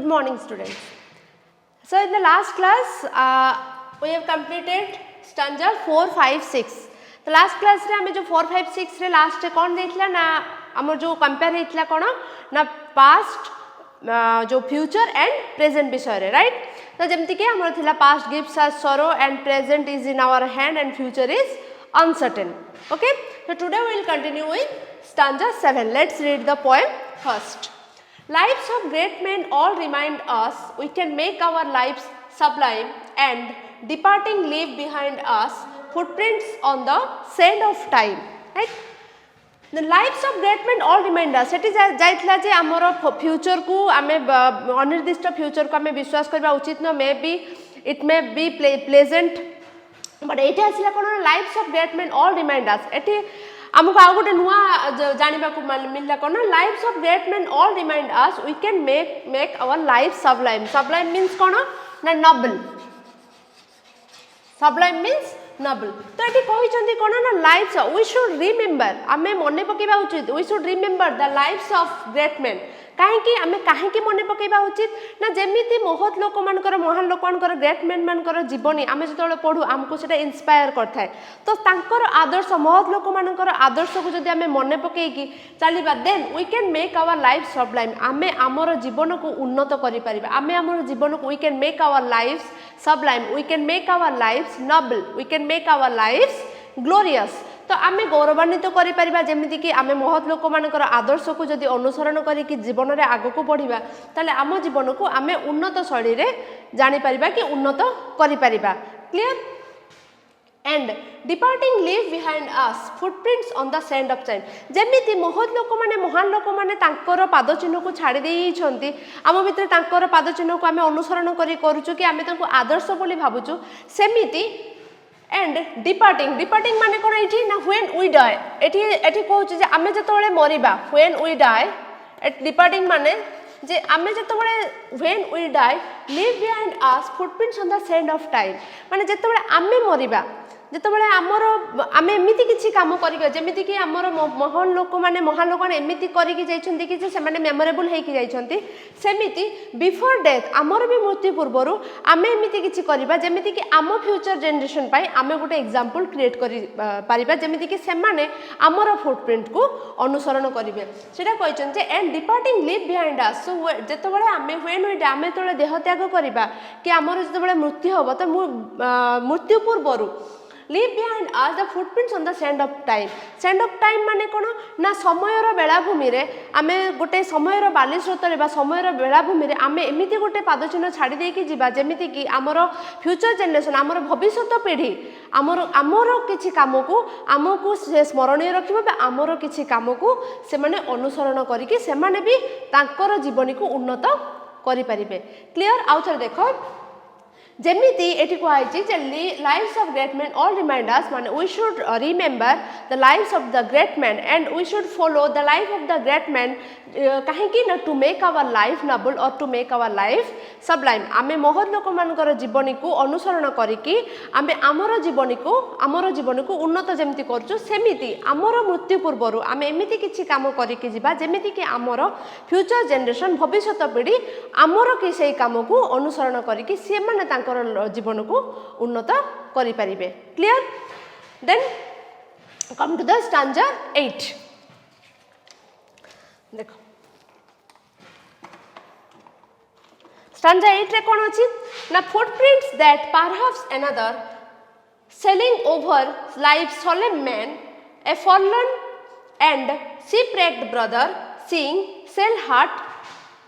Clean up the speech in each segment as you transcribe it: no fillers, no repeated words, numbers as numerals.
Good morning, students. So, in the last class, we have completed stanza 4, 5, 6. The last class रे हमें जो 4, 5, 6 रे last रे कौन देखला ना हमर जो compare हेतला कौन ना past जो future and present विषय रे right. तो जमती के हमर थिला past gives us sorrow and present is in our hand and future is uncertain. Okay. So today we will continue with stanza 7. Let's read the poem first. Lives of great men all remind us we can make our lives sublime and departing leave behind us footprints on the sand of time. Right? The lives of great men all remind us. It is जाइतला जे हमरो future को आमे अनिर्दिष्ट future को आमे विश्वास करबा उचित न may be it may be pleasant but एठी आसिला कोन lives of great men all remind us एठी हमको आउ गोटे नुआ जानिबा को मिलला कोन lives of great men all remind us we can make our life sublime sublime means कोन ना नोबल सबलाइम मींस नोबल तो एठी कहि चंदी कोन ना लाइव्स वी शुड रिमेंबर आमे मने पकेबा उचित we should remember the lives of great men काहेकि आमे काहेकि मने पकेबा उचित ना जेमिति महत लोक मानकर महान लोक मानकर ग्रेट मेन मानकर जीवनी आमे जतले पढु हमको सेटा इंस्पायर करथाय तो तांकर आदर्श महत लोक मानकर आदर्श को जदि आमे मने पकेकी चलीबा then we can make our life sublime आमे हमर जीवन को उन्नत करि परिबा आमे हमर जीवन को we can make our lives sublime we can make our lives noble we can make our lives glorious तो आमे गौरवान्वित करि परिबा जेमिति कि आमे महत लोक मानकर आदर्श को जदि अनुसरण करी कि जीवन रे आगो को बढ़िबा ताले आम जीवन को आमे उन्नत शैली रे जानि परिबा कि उन्नत करि परिबा clear and departing leave behind us footprints on the sand of time जेमिति महत लोक माने महान लोक माने तांकर पाद चिन्ह को छाड़ी देई छंती आम भितर तांकर पाद चिन्ह को आमे अनुसरण करी करूछु कि आमे तांको आदर्श बोली भाबुछु सेमिति एंड डिपार्टिंग माने कोन एठी ना व्हेन वी डाई एठी कहूची जे आमे जतबेले मरिबा when we die at departing माने जे आमे जतबेले when we die leave behind us footprints on the sand of time माने जतबेले आमे मरिबा जतबेले आमर आमे एमिति किछि काम करिक जेमिति कि आमर महान लोक माने एमिति करिक जाइछन्ती कि से माने मेमोरेबल हेकि जाइछन्ती सेमिति बिफोर डेथ आमर भी मृत्यु पूर्वरु आमे एमिति किछि करिबा जेमिति कि आम फ्यूचर जनरेशन पाई आमे गोटे एग्जांपल क्रिएट करि पारिबा जेमिति कि से माने आमर फुटप्रिंट को अनुसरण करिवे सेटा कहिछन जे and departing leave behind us so जतबेले आमे व्हेन वी आमे तळे देह त्याग करिबा कि आमर जतबेले मृत्यु होबो त मृत्यु पूर्वरु leave behind us the footprints on the sand of time माने कोन ना समयर बेलाभूमि रे आमे गोटे समयर बाली स्रोत रे बा समयर बेलाभूमि रे आमे एमिति गोटे पाद चिन्ह छाडी दे कि जीवा जेमिति कि हमर फ्यूचर जनरेशन हमर भविष्यत पीढ़ी हमर किछि काम को हमकु से स्मरणीय रखिबा बा हमर किछि काम को से माने अनुसरण करी कि से माने भी तांकर जीवनी को उन्नत करि परिबे क्लियर आउथर देखो जेमिति एठी कहैछि जे lives of great man all remind us माने we should remember the lives of the great man and we should follow the life of the great man काहे कि न to make our life noble और to make our life sublime आमे महत लोक मानकर जीवनी को अनुसरण करिकि आमे हमर जीवनी को उन्नत जेमिति करछु सेमिति हमर मृत्यु पूर्वरु आमे एमिति किछि काम करिकि जिबा जेमिति कि हमर फ्यूचर जनरेशन भविष्यत पीढ़ी हमर कि सेही काम को अनुसरण करिकि से माने तांकर जीवन को उन्नत करि परिबे clear then come to the stanza 8 देखो स्टैंजा 8 रे कोन अछि ना footprints that perhaps another sailing over life solemn main a fallen and shipwrecked brother seeing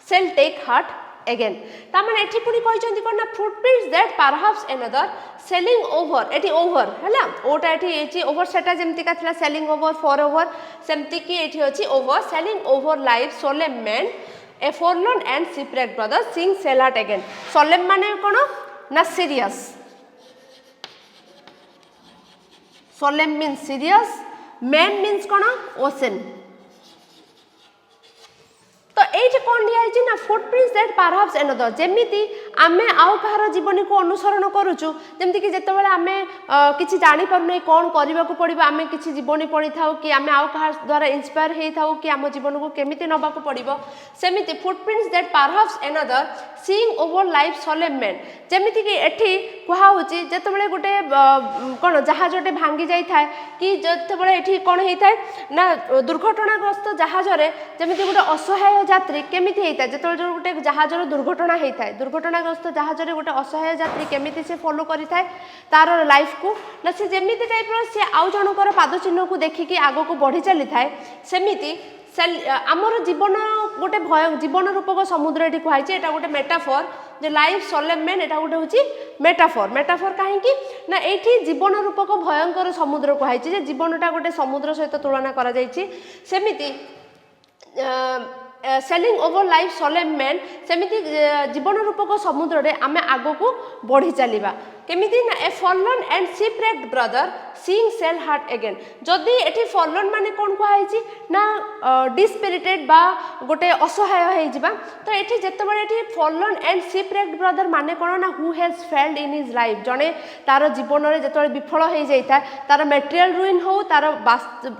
cell take heart again तामाने एठी पुनी कहिचंती कोन ना footprints that perhaps another sailing over एठी ओवर हला ओटा एठी एची ओवर सेटा जेमति का थिला सेलिंग ओवर फॉर ओवर सेमति की एठी अछि over selling over life solemn main a forlorn and shipwrecked brother seeing cell heart again solemn माने कोन ना serious solemn means serious main means कोन ओशन तो एठी कोन दिया छि ना फुटप्रिंट्स दैट परहैप्स अनदर जेमिति आमे आउ कहार जीवन को अनुसरण करूचु जेमति कि जेतेबेले आमे किछि जानि परनै कोन करबा को पड़िबो आमे किछि जीवनी पढि थाउ कि आमे आउ कहार द्वारा इंस्पायर हेइ थाउ कि आम जीवन को केमिति नबा को पड़िबो सेमिति footprints that perhaps another seeing over life solemn main जेमिति कि एठी कुहा होची जेतेबेले गोटे कोन जहाजटे भांगी जाई थाए कि जेतेबेले एठी कोन हेइ थाए ना दुर्घटनाग्रस्त जहाज रे जेमिति गोटे असहाय यात्री केमिति हेइ थाए जेतेबेले गोटे जहाज रो दुर्घटना हेइ थाए दुर्घटनाग्रस्त जहाज रे गोटे असहाय यात्री केमिति से फॉलो करि थाए तार लाइफ को ना से जेमिति टाइप रो से आउ जनकर पाद चिन्ह को देखिकी आगो को बढ़ी चली थाए सेमिति आमर जीवन गोटे भय जीवन रूपक समुद्र ये कहुई एटा गोटे मेटाफर जे लाइफ सोलेमेन एटा गोटे हूँ मेटाफर मेटाफर कहीं ना ये जीवन रूपक भयंकर समुद्र कहुई जे जीवनटा गोटे समुद्र सहित तुलना करा जायछि सेमिति सेलिंग ओवर लाइफ सोलेमेन सेमिति जीवन रूपक समुद्र रे आमे आगो को बढ़ी चलिबा केमिति ना a fallen and shipwrecked brother seeing cell heart again जदि एठी फॉलन माने कोन कहाइछि ना डिस्पिरिटेड बा गोटे असहाय हेइ जिबा तो एठी जेतेबेले एठी फॉलन एंड शिपरेक्ड ब्रदर माने कोन ना who has failed in his life जने तार जीवन रे जेतेबेले विफल हेइ जाइता तार मटेरियल रुइन हो तार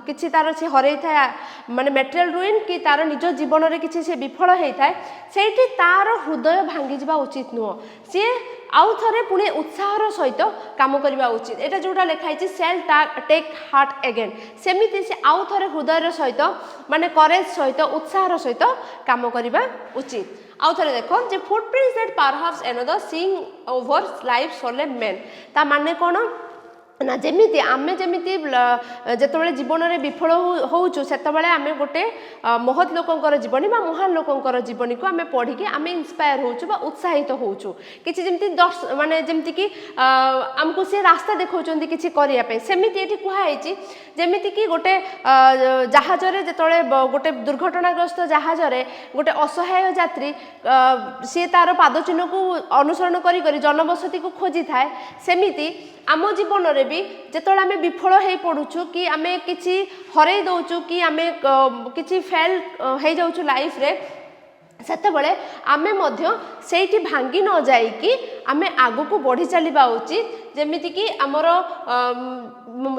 किछि तार से हरई था माने मटेरियल रुइन कि तार निज जीवन रे किछि से विफल हेइ थाए सेठी तार हृदय भांगी जिबा उचित नुह सी आउ थरे पुणे उत्साहर सहित काम करबा उचित एटा जोटा लिखाई सेल टेक हार्ट अगेन सेमिति से आउ थरे हृदयर सहित माने करेज सहित उत्साहर सहित काम करबा उचित आउ थरे देखो जे footprints that perhaps another seeing over life solemn main ता माने कोन ना जेमिति आमे जेमिति जेतेबेले जीवन रे विफल होउछु सेतेबेले आमे गोटे महत लोकंकर जीवनी बा महान लोकंकर जीवनी को आमे पढ़ी के आमे इंस्पायर होउछु बा उत्साहित होउछु किछि जेमिति माने जेमिति कि हमको से रास्ता देखौचंदी किछि करिया पे सेमिति एठी कुहा हैछि जेमिति कि गोटे जहाज रे जेतेबेले गोटे दुर्घटनाग्रस्त जहाज रे गोटे असहाय यात्री से तार पाद चिन्ह को अनुसरण करी करी जनबसति को खोजी थाए सेमिति आम जीवन रे भी जेतेबेले आमे विफल हेइ पडुछु कि आमे किछि हरई दउछु कि आमे किछि फेल हेइ जाउछु लाइफ रे सेतेबेले आमे मध्य सेठी भांगी न जाई कि आमे आगो को बढ़ी चलिबा उचित जेमिति कि हमर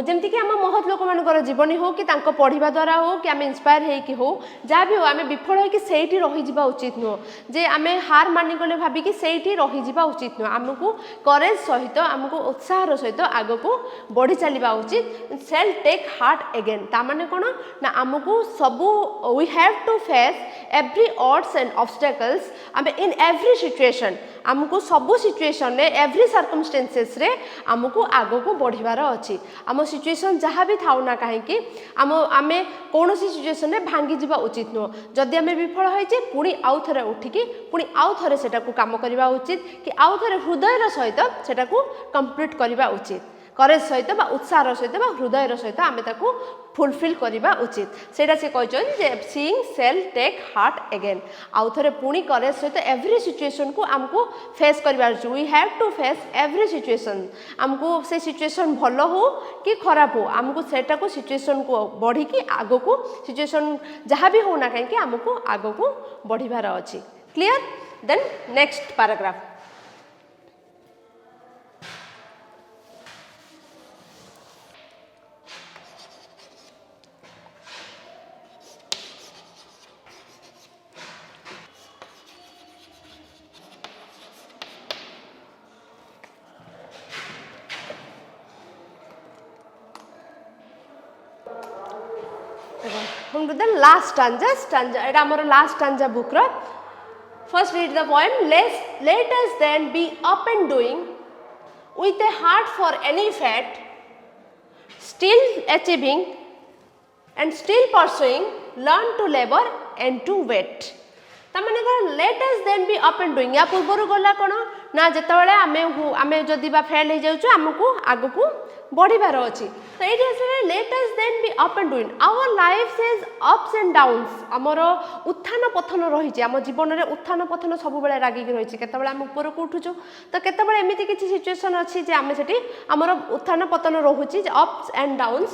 जेमिति कि हम महत लोक मानकर जीवनी हो कि तांको पढ़िबा द्वारा हो कि आमे इंस्पायर हे कि हो जा भी हो आमे विफल हो कि सेठी रहि जिबा उचित नो जे आमे हार मानि गले भाबी कि सेठी रहि जिबा उचित नो हमकु करेज सहित हमकु उत्साहर सहित आगो को बढ़ी चलिबा उचित सेल टेक हार्ट अगेन ता माने कोन ना हमकु सबु we have to face every odds and obstacles आमे इन एवरी सिचुएशन हमकु सबु सिचुएशन रे एवरी सर्कमस्टेंसेस रे हमकु आगो को बढ़िबार अछि आम सिचुएशन जहाँ भी थाउ ना कहीं आमे कौन सी सिचुएशन रे भांगी जिबा उचित नो जदि आमे विफल होइचे पुणी आउ थरे उठिकी पुणी आउ थरे सेटा को काम करबा उचित कि आउ थरे हृदयर सहित सेटा को कंप्लीट करबा उचित करेज सहित बा उत्साहर सहित बा हृदयर सहित आमे ताकू फुलफिल करबा उचित सेटा से कहछन जे seeing cell take heart again आउ थरे पुणी करेज सहित एवरी सिचुएशन को हमको फेस करबा उचित we have to face every situation हमको से सिचुएशन भलो हो कि खराब हो हमको सेटा को सिचुएशन को बढ़ी कि आगो को सिचुएशन जहाँ भी हो ना कहीं हमको आगो को बढ़िबार अछि clear then next paragraph to the last stanza এটা আমার last stanza book র first read the poem let us then be up and doing with a heart for any fate still achieving and still pursuing learn to labor and to wait तामाने let us then be up and doing या पूर्वर गला कोन ना जेतेबेले आमे जदि बा fail हे जाउछु हमकु आगु को बढ़िबार अछि तो एठी असले let us then be up and doing our life is ups and downs हमर उत्थान पतन रहि छै हम जीवन रे उत्थान पतन सब बेले रागी रहि छै केतेबेले हम ऊपर को उठुछु तो केतेबेले एमिति किछि सिचुएशन अछि जे आमे सेठी हमर उत्थान पतन रहुछि जे ups and downs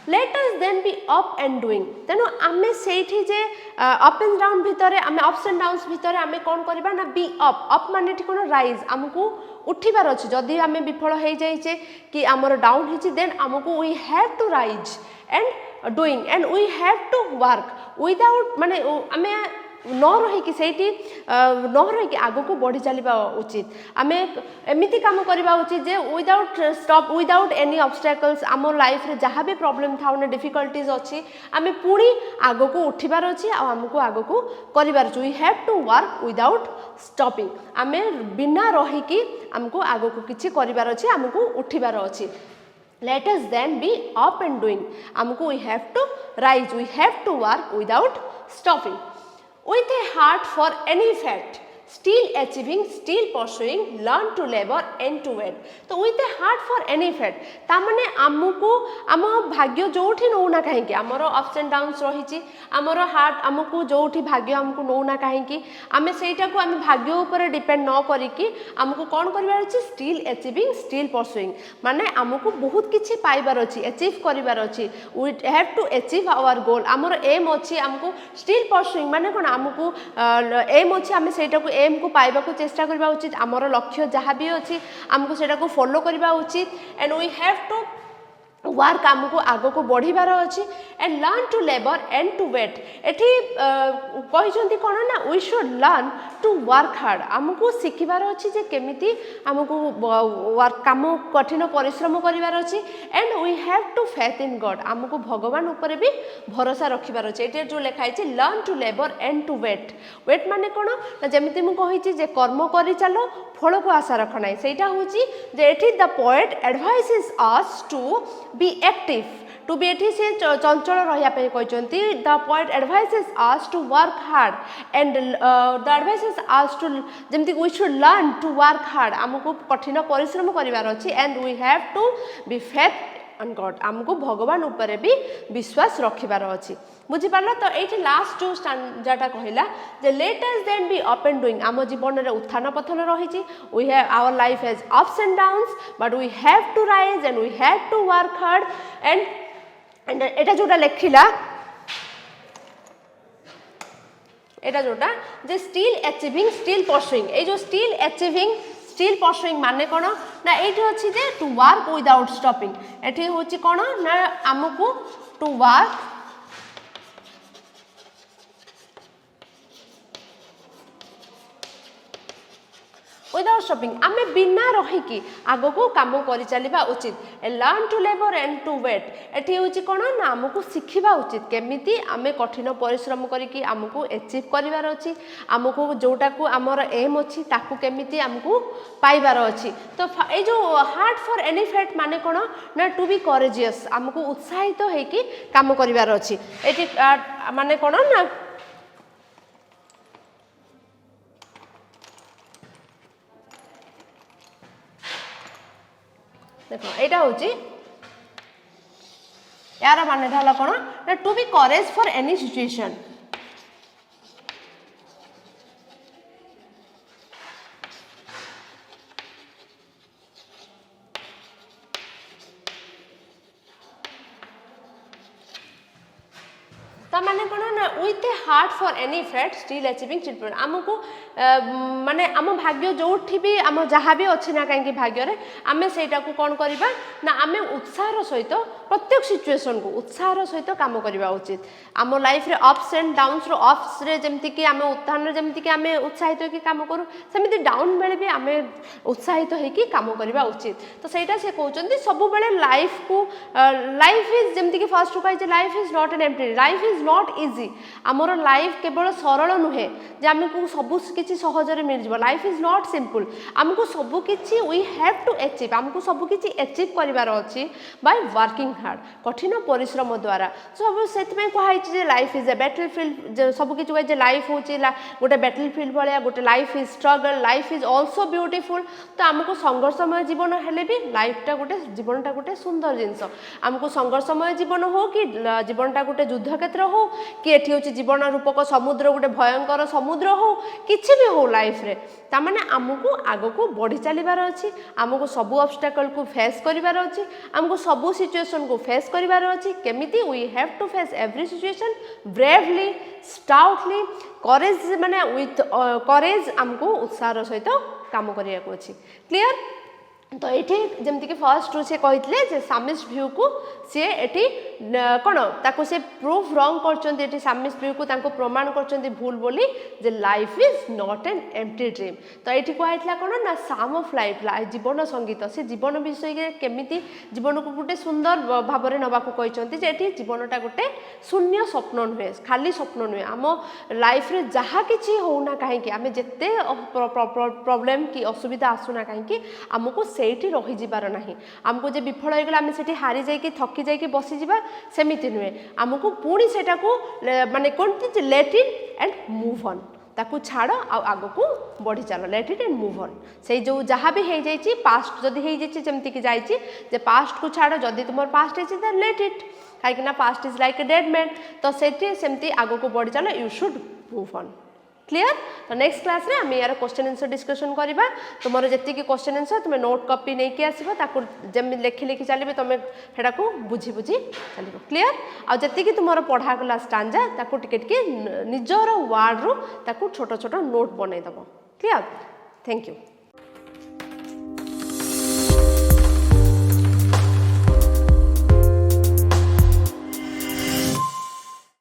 let us then be up and doing तेणु आमे सेठी जे अप एंड डाउन भितर आमे अप्स एंड डाउन्स भितर आमे कोन करबा ना बी अप माने ठी कोन राइज हमकू उठिबार अछि जदि आमे विफल हो जाइछे कि हमर डाउन हिची देन हमकू we have to rise and doing and we have to work without माने आमे न रही सेठी न रही आगो को बढ़ी चलवा उचित आम एमती कम करवा उचित जे without stop without any obstacles आम लाइफ रे जहाँ भी प्रॉब्लम था डिफिकल्टीज अच्छी आम पुणी आगो को उठिबार अच्छी आमको आगो को करिबार we have to work without stopping आम बिना रहीकि आमको आगो को किछि करिबार अच्छी आमको उठिबार अच्छी let us then be up and doing आमको we have to rise we have to work without stopping with a heart for any fact still achieving still pursuing learn to labor and to wait तो with a heart for any fact ता माने आमको आम भाग्य जोठी नौना कहीं आमर ups and downs रही आमर हार्ट आमको जोठी भाग्य आमको नौना कहीं आम सेटा को आम भाग्य ऊपर डिपेंड न करिकी आमको कौन करिवार अछि स्टिल अचीविंग स्टिल परसुइंग माने आमको बहुत किछि पाइबार अछि अचीव करिवार अछि we have to achieve our goal आमर एम अछि आमको स्टिल परसुइंग माने कोन आमको एम अछि आम सेटा को एम को पाइबा को चेष्टा करबा उचित आमर लक्ष्य जहाँ भी अछि आमको सेटा को फॉलो करबा उचित and we have to work आमको आगो को बढ़िबार अच्छी and learn to labour and to wait एठी कहिसंती कोन ना we should learn to work hard आमको सिखिबार अच्छी जे केमिति आमको वर्क काम कठिन परिश्रम करिबार अच्छी and we have to faith in God आमको भगवान ऊपर भी भरोसा रखिबार अच्छी एठी जो लिखा है learn to labour and to wait wait माने कोन ना जेमिति मु कहिछि जे कर्म करि चलो फल को आशा रख ना सेटा होछि जे एठी the poet advises us to be active to be एठी से चंचल रहिया पे कहचंती the poet advises us to work hard and the advises us to जेमति we should learn to work hard हमको कठिन परिश्रम करिवार अछि and we have to be faith on God हमको भगवान ऊपर भी विश्वास रखिबार अछि बुझी पारला तो एठी लास्ट जो स्टैंजाटा कहला जे let us then be up and doing आम जीवन रे उत्थान पतन रही we have our life has ups and downs but we have to rise and we have to work hard and एटा जोटा लेखिला एटा जोटा जे स्टिल अचीविंग स्टिल परसुइंग ए जो स्टिल अचीविंग स्टिल परसुइंग माने कोन ना एठी अछि जे टू वर्क विदाउट स्टॉपिंग एठी होछि कोन ना हमकु टू वर्क विदाउट स्टॉपिंग आमे बिना रहीकि आगो को काम करि चलिबा उचित learn to labour and to wait एठी होछि कोन ना हमकु सिखिबा उचित केमिति आमे कठिन परिश्रम करिकि हमकु अचीव करिवार अछि हमकु जोटा को हमर एम अछि ताकु केमिति हमकु पाइबार अछि तो ए जो हार्ट फॉर एनी फेट माने कोन ना टू बी करेजियस हमकु उत्साहित हेकि काम करिवार अछि एठी माने कोन ना देखो एटा होची यार माने ढाला कोन ना to be courage for any situation माने कोन ना with a heart for any fate still achieving children आमको माने आम भाग्य जोठी भी आम जहाँ भी अच्छी ना कहीं भाग्य रे आमे सेटा को कौन करबा ना आमे उत्साहर सहित प्रत्येक सिचुएशन को उत्साहर सहित काम करबा उचित आम लाइफ रे अप्स एंड डाउन्स रो अप्स रे जेमति कि आमे उत्थान रे जेमति कि आमे उत्साहित होकी काम करू सेमिति डाउन बेले भी आमे उत्साहित होकी काम करबा उचित तो सेटा से कहउचंदी सब बेले लाइफ को लाइफ इज जेमति कि फर्स्ट टू कहि life is not an empty life is not easy आमर लाइफ केवल सरल नुहे जे आमको सब किछि सहजरे मिल जिवो लाइफ इज नॉट सिंपल आमको सब किछि वी हैव टू अचीव आमको सब किछि अचीव करिवार अछि बाय वर्किंग हार्ड कठिन परिश्रम द्वारा सब सेत में कहै छै जे लाइफ इज अ बैटलफील्ड सब किछि कहै जे लाइफ होछि गोटे बैटलफील्ड भलिया गोटे life is struggle life is also beautiful तो आमको संघर्षमय जीवन हेले भी लाइफटा गोटे जीवनटा गोटे सुंदर जिंस आमको संघर्षमय जीवन हो कि जीवनटा गोटे युद्ध क्षेत्र हो कि एठी होछि जीवन रूपक समुद्र गोटे भयंकर समुद्र हो किछि भी हो लाइफ रे तामाने आमको आगो को बढ़ी चलिबार अछि आमको सबु ऑब्स्टेकल को फेस करिबार अछि आमको सबु सिचुएशन को फेस करिबार अछि केमिति we have to face every situation bravely stoutly courage माने विथ करेज आमको उत्साह सहित काम करिया को अछि क्लियर तो ये जमती कि फर्स्ट रू से कहते सामिस्ट भ्यू को सी एटी कौन ताको से प्रूफ रंग कर सामिस्ट भ्यू को ताको प्रमाण कर भूल बोली जे life is not an empty dream तो ये कहला कौन ना साम ऑफ लाइफ जीवन संगीत से जीवन विषय केमिति जीवन को गोटे सुंदर भाव में नवा कहते जीवनटा गोटे शून्य स्वप्न नुहे खाली स्वप्न नुहे आम लाइफ रे जहाँ कि होना कहीं आम जिते प्रॉब्लम की असुविधा आसुना कहीं आमको सेठी रही जिबार नाही आमको जे विफल हो गला आम सेठी हारी जाइए थकी जाइए बसी जावा सेमिति नुहे आमको पुणी सेटा को माने कोनती let it and move on ताकू छाड़ आग को बढ़ी चल let it and move on से जो जहाँ भी हो जाइए पास्ट जदि हो जाइए जमती कि जाइए जे पास्ट को छाड़ जदि तुम पास्ट है लेट इट कहीं past is like a dead man तो सेठी सेमती आग को बढ़ी चल you should move on clear तो नेक्स्ट क्लास रे हम यार क्वेश्चन आंसर डिस्कशन करबा तुमर जति की क्वेश्चन आंसर तुम नोट कॉपी नहीं कि आसीबो ताको जेम लिखि लिखि चलिबे तुम हेडा को बुझी बुझी चलिबो क्लियर आ जति की तुमर पढ़ा गला स्टांजा ताको टिके टिके निजर वर्ड रो ताको छोटो छोटो नोट बनै दबो क्लियर थैंक यू।